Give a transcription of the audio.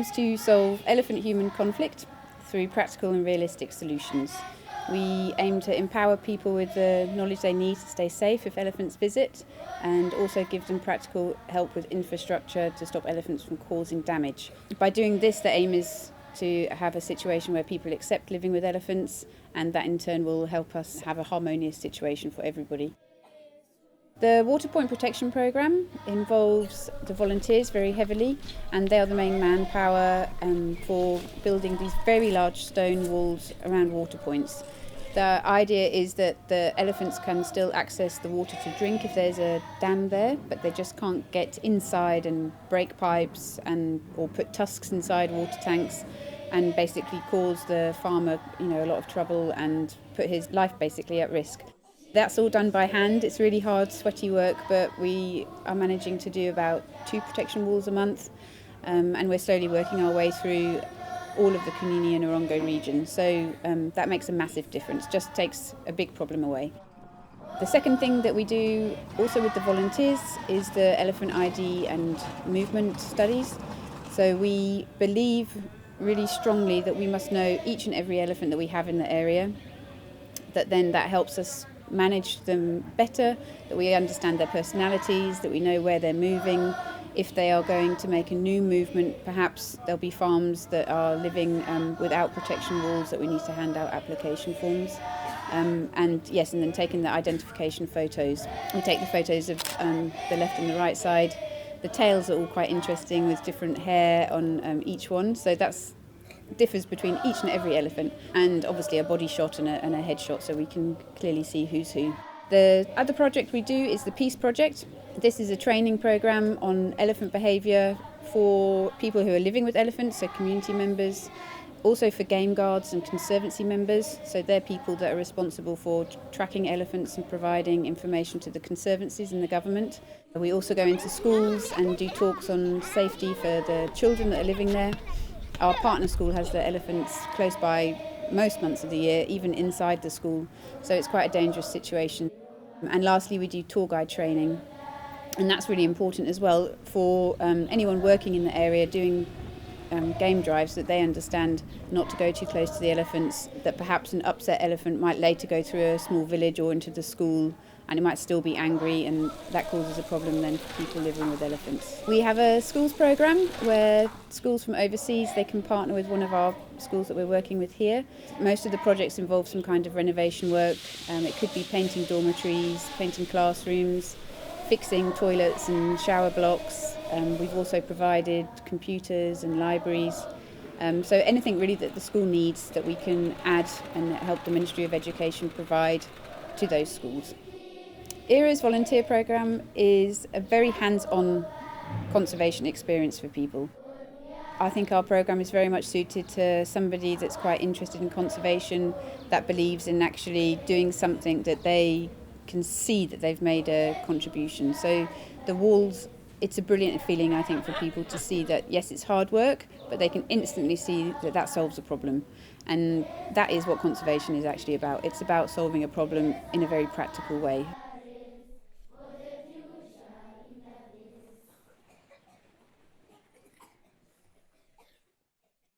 aims to solve elephant-human conflict through practical and realistic solutions. We aim to empower people with the knowledge they need to stay safe if elephants visit, and also give them practical help with infrastructure to stop elephants from causing damage. By doing this, the aim is to have a situation where people accept living with elephants, and that in turn will help us have a harmonious situation for everybody. The Water Point Protection Programme involves the volunteers very heavily, and they are the main manpower for building these very large stone walls around water points. The idea is that the elephants can still access the water to drink if there's a dam there, but they just can't get inside and break pipes or put tusks inside water tanks and basically cause the farmer, a lot of trouble and put his life basically at risk. That's all done by hand. It's really hard, sweaty work, but we are managing to do about 2 protection walls a month, and we're slowly working our way through all of the Kunini and Orongo region. So that makes a massive difference, just takes a big problem away. The second thing that we do also with the volunteers is the elephant ID and movement studies. So we believe really strongly that we must know each and every elephant that we have in the area, that helps us manage them better, that we understand their personalities, that we know where they're moving. If they are going to make a new movement, perhaps there'll be farms that are living without protection walls that we need to hand out application forms. And then taking the identification photos. We take the photos of the left and the right side. The tails are all quite interesting with different hair on each one, so that's differs between each and every elephant, and obviously a body shot and a head shot, so we can clearly see who's who. The other project we do is the Peace Project. This is a training program on elephant behaviour for people who are living with elephants, so community members, also for game guards and conservancy members, so they're people that are responsible for tracking elephants and providing information to the conservancies and the government. We also go into schools and do talks on safety for the children that are living there. Our partner school has the elephants close by most months of the year, even inside the school, so it's quite a dangerous situation. And lastly, we do tour guide training, and that's really important as well for anyone working in the area doing game drives, that they understand not to go too close to the elephants, that perhaps an upset elephant might later go through a small village or into the school and it might still be angry, and that causes a problem then for people living with elephants. We have a schools programme where schools from overseas, they can partner with one of our schools that we're working with here. Most of the projects involve some kind of renovation work. It could be painting dormitories, painting classrooms, fixing toilets and shower blocks. We've also provided computers and libraries. So anything really that the school needs that we can add and help the Ministry of Education provide to those schools. Ehra's volunteer programme is a very hands-on conservation experience for people. I think our programme is very much suited to somebody that's quite interested in conservation, that believes in actually doing something that they can see that they've made a contribution. So the walls, it's a brilliant feeling, I think, for people to see that, yes, it's hard work, but they can instantly see that solves a problem. And that is what conservation is actually about. It's about solving a problem in a very practical way.